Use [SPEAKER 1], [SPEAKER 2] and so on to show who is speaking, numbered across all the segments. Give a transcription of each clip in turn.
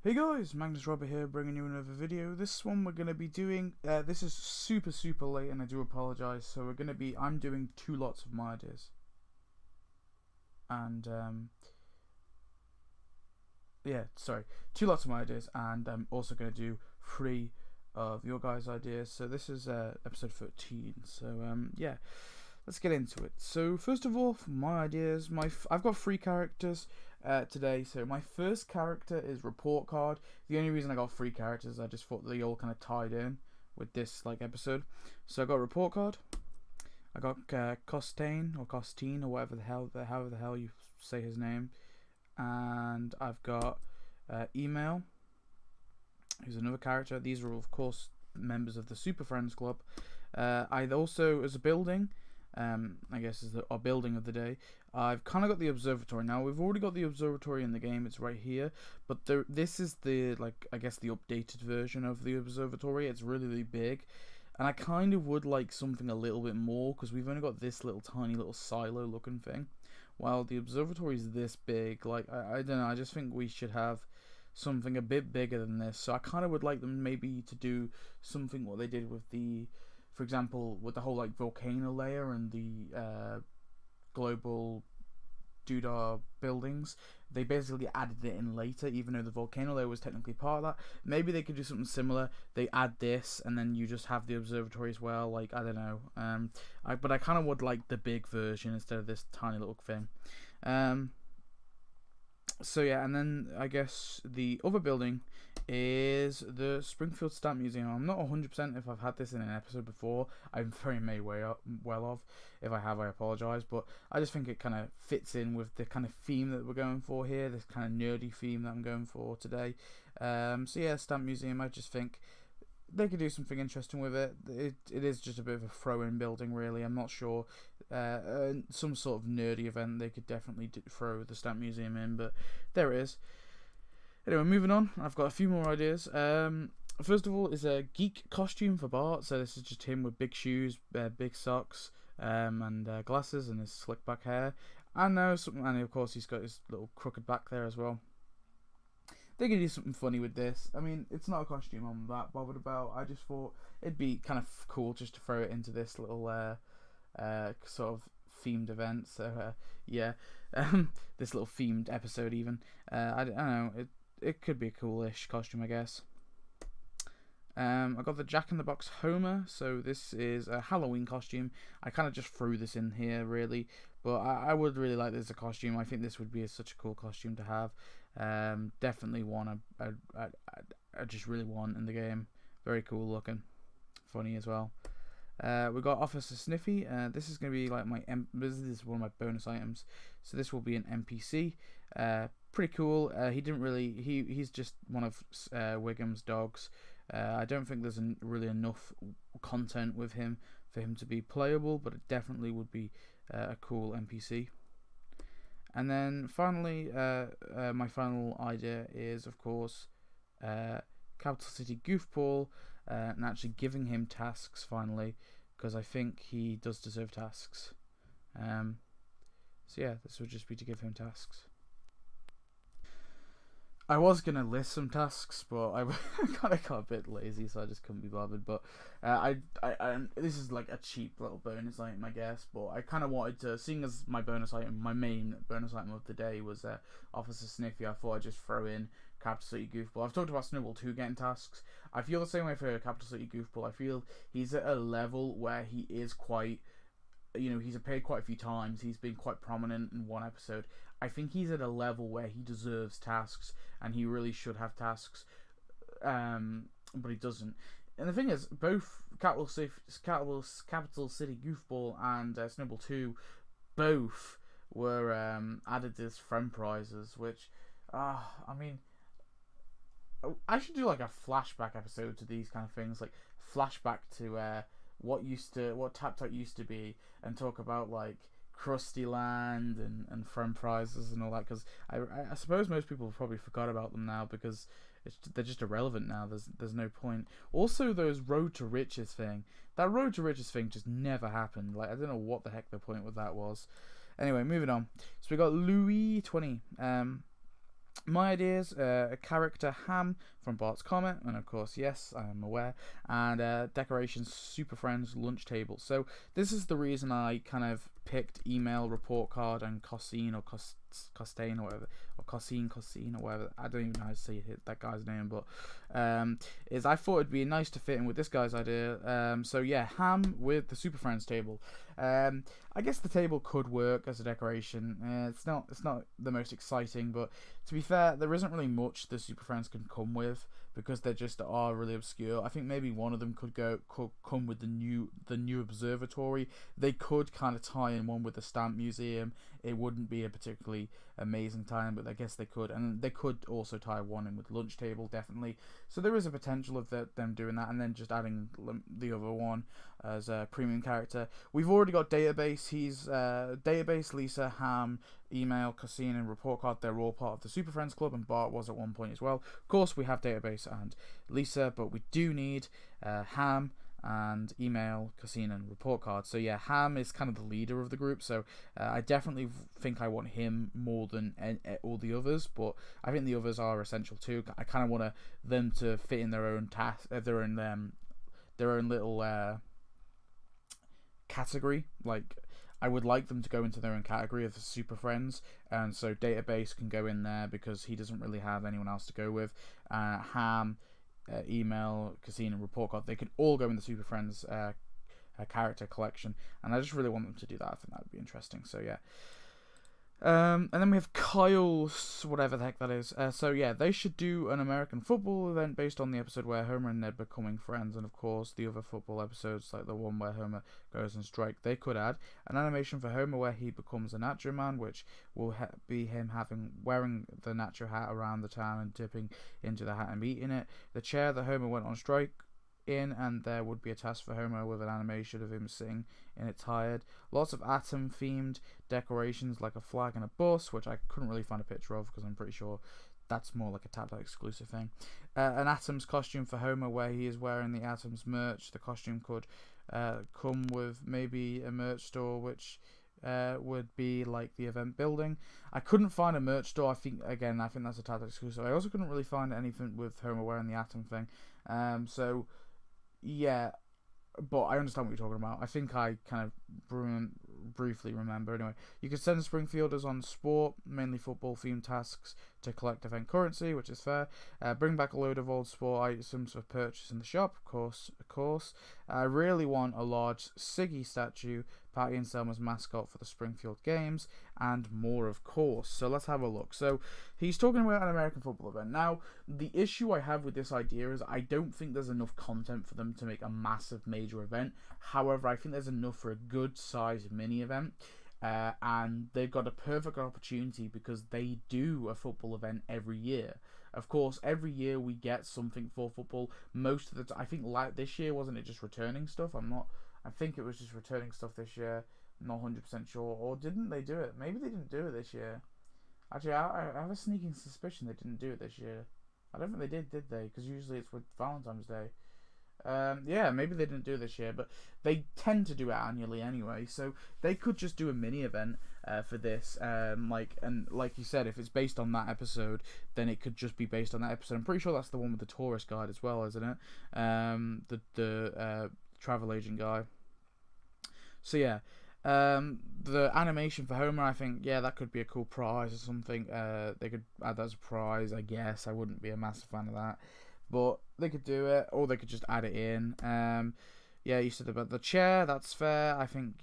[SPEAKER 1] Hey guys, Magnus here bringing you another video. This one we're going to be doing, this is super late and I do apologise. So I'm doing two lots of my ideas. And, two lots of my ideas, and I'm also going to do three of your guys' ideas. So this is episode 13, so yeah, let's get into it. So first of all, for my ideas, I've got three characters today. So my first character is Report Card. The only reason I got three characters, I just thought they all kind of tied in with this episode. So I got Report Card, I got Costain or whatever however the hell you say his name, and I've got Email, who's another character. These are of course members of the Super Friends Club. I also, as a building, I guess is our building of the day, I've kind of got the Observatory. Now we've already got the Observatory in the game, it's right here, but this is the, I guess the updated version of the Observatory. It's really big, and I kind of would like something a little bit more, because we've only got this tiny little silo looking thing, while the Observatory is this big. I don't know, I just think we should have something a bit bigger than this. So I kind of would like them maybe to do something what they did with for example, with the whole volcano layer and the global doodah buildings. They basically added it in later, even though the volcano layer was technically part of that. Maybe they could do something similar. They add this, and then you just have the observatory as well. I don't know. But I kind of would like the big version instead of this tiny little thing. So yeah, and then I guess the other building is the Springfield Stamp Museum. I'm not 100% if I've had this in an episode before. I very may well of. If I have, I apologise, but I just think it kind of fits in with the kind of theme that we're going for here, this kind of nerdy theme that I'm going for today. So yeah, Stamp Museum, I just think they could do something interesting with it. It is just a bit of a throw-in building, really. I'm not sure. Some sort of nerdy event they could definitely throw the Stamp Museum in, but there it is. Anyway, moving on. I've got a few more ideas. First of all is a Geek costume for Bart. So this is just him with big shoes, big socks, and glasses, and his slick back hair. And of course he's got his little crooked back there as well. They could do something funny with this. I mean, it's not a costume I'm that bothered about. I just thought it'd be kind of cool just to throw it into this little sort of themed event. So yeah, this little themed episode even. I don't know. It could be a coolish costume, I guess. I got the Jack in the Box Homer. So this is a Halloween costume. I kind of just threw this in here, really, but I would really like this as a costume. I think this would be such a cool costume to have. Definitely one I just really want in the game. Very cool looking, funny as well. We got Officer Sniffy. This is going to be this is one of my bonus items. So this will be an NPC. Pretty cool. He's just one of Wiggum's dogs. I don't think there's really enough content with him for him to be playable, but it definitely would be a cool NPC. And then finally, my final idea is, of course, Capital City Goofball, and actually giving him tasks finally, because I think he does deserve tasks. So yeah, this would just be to give him tasks. I was going to list some tasks, but I kind of got a bit lazy, so I just couldn't be bothered. But this is like a cheap little bonus item, I guess. But I kind of wanted to, seeing as my main bonus item of the day was Officer Sniffy, I thought I'd just throw in Capital City Goofball. I've talked about Snowball 2 getting tasks. I feel the same way for Capital City Goofball. I feel he's at a level where he is quite, he's appeared quite a few times. He's been quite prominent in one episode. I think he's at a level where he deserves tasks, and he really should have tasks, but he doesn't. And the thing is, both Capital City Goofball and Snowball 2 both were added as friend prizes, which, I mean, I should do a flashback episode to these kind of things, flashback to what Tap Tap used to be, and talk about Krusty Land and friend prizes and all that, because I suppose most people have probably forgot about them now because they're just irrelevant now. There's no point. Also, those Road to Riches thing, that Road to Riches thing just never happened. I don't know what the heck the point with that was. Anyway, moving on. So we got Louie 20. My ideas: a character Ham from Bart's Comet, and of course, yes, I am aware, and decorations Super Friends lunch table. So this is the reason I kind of picked email, report card, and Cosine or Costain or whatever, or Cosine or whatever. I don't even know how to say that guy's name, but is I thought it'd be nice to fit in with this guy's idea. So yeah, Ham with the Super Friends table. I guess the table could work as a decoration. It's not the most exciting, but to be fair, there isn't really much the Super Friends can come with because they just are really obscure. I think maybe one of them could come with the new Observatory. They could kind of tie in one with the Stamp Museum. It wouldn't be a particularly amazing time, but I guess they could, and they could also tie one in with Lunch Table, definitely. So there is a potential of them doing that, and then just adding the other one as a premium character. We've already got Database. He's Database, Lisa, Ham, Email, Cassine, and Report Card. They're all part of the Super Friends Club, and Bart was at one point as well. Of course, we have Database and Lisa, but we do need Ham and Email, Cassine, and Report Card. So yeah, Ham is kind of the leader of the group, so I definitely think I want him more than all the others, but I think the others are essential too. I kind of want them to fit in their own task, their own little category. Like, I would like them to go into their own category of the Super Friends, and so Database can go in there because he doesn't really have anyone else to go with. Ham, Email, Casino, and Report Card, they could all go in the Super Friends character collection, and I just really want them to do that. I think that would be interesting. So yeah. And then we have Kyle's, whatever the heck that is. So yeah, they should do an American football event based on the episode where Homer and Ned becoming friends, and of course the other football episodes, like the one where Homer goes on strike. They could add an animation for Homer where he becomes a Nacho Man, which will be him wearing the Nacho hat around the town and dipping into the hat and eating it. The chair that Homer went on strike in, and there would be a task for Homer with an animation of him sitting in it tired. Lots of Atom themed decorations like a flag and a bus, which I couldn't really find a picture of because I'm pretty sure that's more like a tablet exclusive thing. An Atoms costume for Homer where he is wearing the Atoms merch. The costume could come with maybe a merch store, which would be like the event building. I couldn't find a merch store. I think that's a tablet exclusive. I also couldn't really find anything with Homer wearing the Atom thing. So yeah, but I understand what you're talking about. I think I kind of briefly remember. Anyway, you can send Springfielders on sport, mainly football themed tasks to collect event currency, which is fair. Bring back a load of old sport items for purchase in the shop, of course. I really want a large Siggy statue, Patty and Selma's mascot for the Springfield games, and more, of course. So let's have a look. So he's talking about an American football event. Now, the issue I have with this idea is I don't think there's enough content for them to make a massive major event. However, I think there's enough for a good sized mini event. And they've got a perfect opportunity because they do a football event every year. Of course, every year we get something for football. Most of the time, I think this year, wasn't it just returning stuff? I think it was just returning stuff this year. I'm not 100% sure. Or didn't they do it? Maybe they didn't do it this year. Actually, I have a sneaking suspicion they didn't do it this year. I don't think they did they? Because usually it's with Valentine's Day. Yeah, maybe they didn't do it this year, but they tend to do it annually anyway, so they could just do a mini event for this. Like you said, if it's based on that episode, then it could just be based on that episode. I'm pretty sure that's the one with the tourist guide as well, isn't it? The travel agent guy. So yeah. The animation for Homer, I think, yeah, that could be a cool prize or something. They could add that as a prize, I guess. I wouldn't be a massive fan of that, but they could do it, or they could just add it in. Yeah, you said about the chair, that's fair. I think,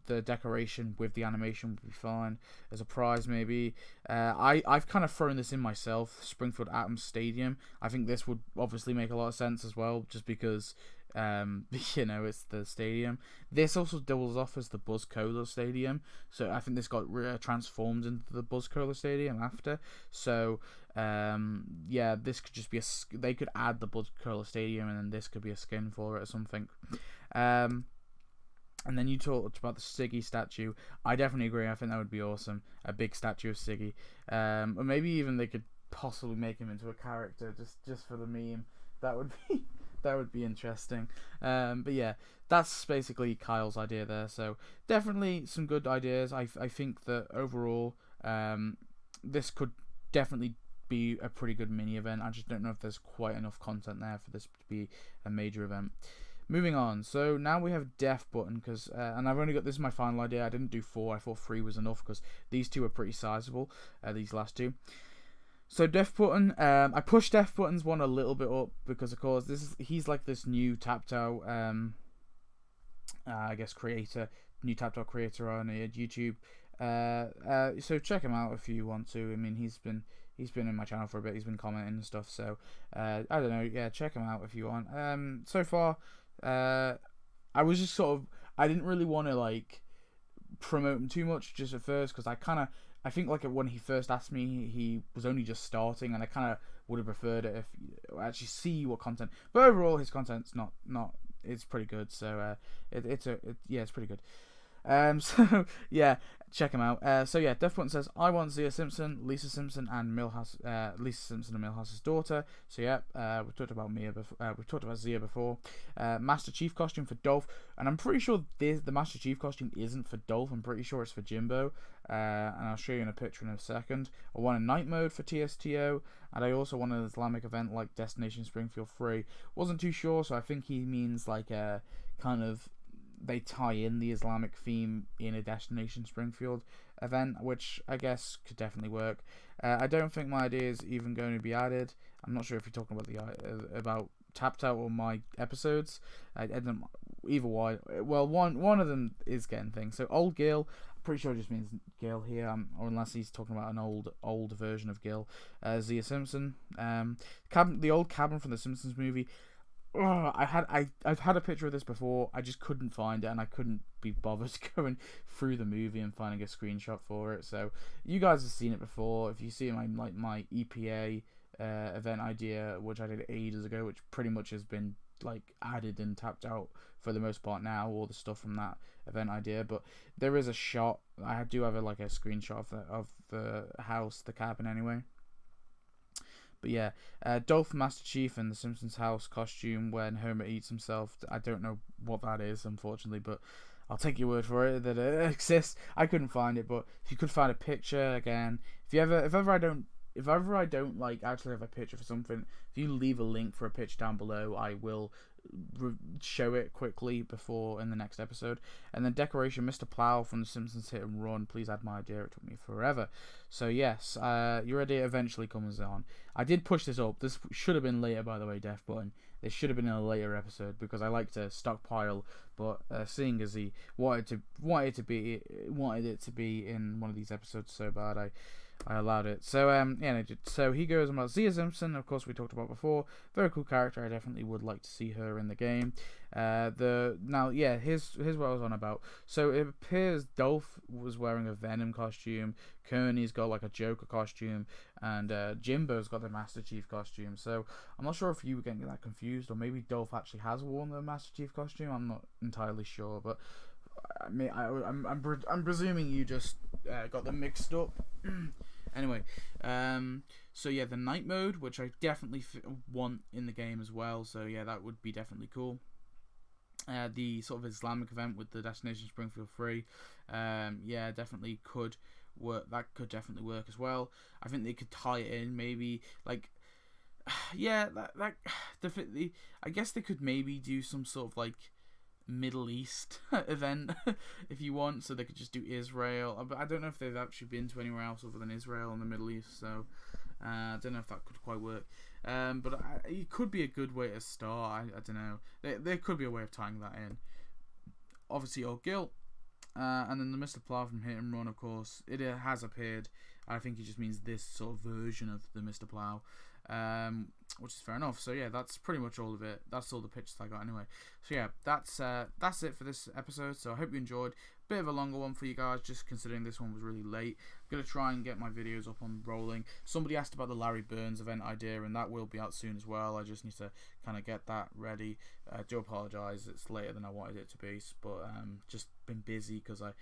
[SPEAKER 1] the decoration with the animation would be fine as a prize, maybe. I've kind of thrown this in myself, Springfield Atom Stadium. I think this would obviously make a lot of sense as well, just because it's the stadium. This also doubles off as the Buzz Cola Stadium, so I think this got transformed into the Buzz Cola Stadium after. So yeah, this could just be they could add the Buzz Cola Stadium, and then this could be a skin for it or something. And then you talked about the Siggy statue. I definitely agree. I think that would be awesome. A big statue of Siggy, or maybe even they could possibly make him into a character just for the meme. That would be interesting. But yeah, that's basically Kyle's idea there. So definitely some good ideas. I think that overall, this could definitely be a pretty good mini event. I just don't know if there's quite enough content there for this to be a major event. Moving on, so now we have Death Button, because and I've only got, this is my final idea. I didn't do 4. I thought 3 was enough because these 2 are pretty sizable. These last 2. So Death Button, I pushed Death Button's one a little bit up because of course he's like this new tapped out, I guess new tapped out creator on YouTube. So check him out if you want to. I mean, he's been in my channel for a bit. He's been commenting and stuff. So I don't know. Yeah, check him out if you want. So far, I was just I didn't really want to like promote him too much just at first because I think like when he first asked me, he was only just starting, and I kind of would have preferred it if you actually see what content. But overall, his content's not it's pretty good. So it's pretty good. So yeah, check him out. So yeah, Death Button says, I want Zia Simpson, Lisa Simpson, and Milhouse's daughter. So yeah, we've talked about we've talked about Zia before. Master Chief costume for Dolph, and I'm pretty sure the Master Chief costume isn't for Dolph. I'm pretty sure it's for Jimbo. And I'll show you in a picture in a second. I want a night mode for TSTO, and I also want an Islamic event like Destination Springfield 3. Wasn't too sure, so I think he means like a kind of, they tie in the Islamic theme in a Destination Springfield event, which I guess could definitely work. I don't think my idea is even going to be added. I'm not sure if you're talking about Tapped Out or my episodes. I don't, either way. Well, one of them is getting things. So Old Gil, I'm pretty sure it just means Gil here, or unless he's talking about an old version of Gil. Zia Simpson, the old cabin from the Simpsons movie. Oh, I've had a picture of this before. I just couldn't find it, and I couldn't be bothered going through the movie and finding a screenshot for it. So you guys have seen it before. If you see my EPA event idea, which I did ages ago, which pretty much has been like added and tapped out for the most part now, all the stuff from that event idea. But there is a shot. I do have a screenshot of the house, the cabin anyway. But yeah, Dolph, Master Chief, and the Simpsons house costume when Homer eats himself. I don't know what that is, unfortunately, but I'll take your word for it that it exists. I couldn't find it, but if you could find a picture again, if ever I don't like actually have a picture for something, if you leave a link for a picture down below, I will show it quickly before in the next episode. And then decoration, Mr. Plow from the Simpsons Hit and Run. Please add my idea. It took me forever. So yes, your idea eventually comes on. I did push this up. This should have been later, by the way, Death Button. This should have been in a later episode because I like to stockpile. But seeing as he wanted it to be in one of these episodes so bad, I allowed it. So so he goes about Zia Simpson, of course we talked about before. Very cool character. I definitely would like to see her in the game. Here's what I was on about. So it appears Dolph was wearing a Venom costume, Kearney's got like a Joker costume, and Jimbo's got the Master Chief costume. So I'm not sure if you were getting that confused, or maybe Dolph actually has worn the Master Chief costume. I'm not entirely sure, but I mean, I'm presuming you just got them mixed up. Anyway, so yeah, the night mode, which I definitely want in the game as well. So yeah, that would be definitely cool. The sort of Islamic event with the Destination Springfield 3, yeah, definitely could work. That could definitely work as well. I think they could tie it in, maybe like, yeah, I guess they could maybe do some sort of like Middle East event if you want, so they could just do Israel, but I don't know if they've actually been to anywhere else other than Israel and the Middle East, so I don't know if that could quite work, but it could be a good way to start. I don't know, there could be a way of tying that in. Obviously Old Gil, and then the Mr. Plow from Hit and Run, of course, it has appeared. I think it just means this sort of version of the Mr. Plow, which is fair enough. So yeah, that's pretty much all of it. That's all the pictures I got anyway. So yeah, that's it for this episode. So I hope you enjoyed. Bit of a longer one for you guys, just considering this one was really late. I'm gonna try and get my videos up on rolling. Somebody asked about the Larry Burns event idea, and that will be out soon as well. I just need to kind of get that ready. I do apologise, it's later than I wanted it to be, but just been busy because I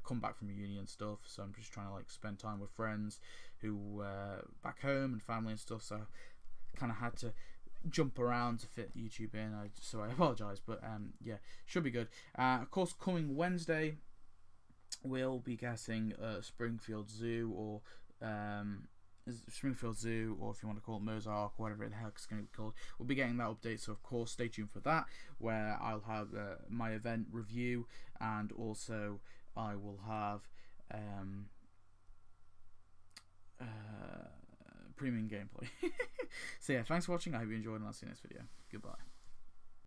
[SPEAKER 1] come back from uni and stuff, so I'm just trying to like spend time with friends who back home and family and stuff, so kind of had to jump around to fit YouTube in, so I apologise, but yeah, should be good. Of course, coming Wednesday we'll be getting Springfield Zoo, or Springfield Zoo, or if you want to call it Mozark, whatever the heck it's going to be called. We'll be getting that update, so of course stay tuned for that, where I'll have my event review, and also I will have premium gameplay. So yeah, thanks for watching. I hope you enjoyed, and I'll see you next video. Goodbye.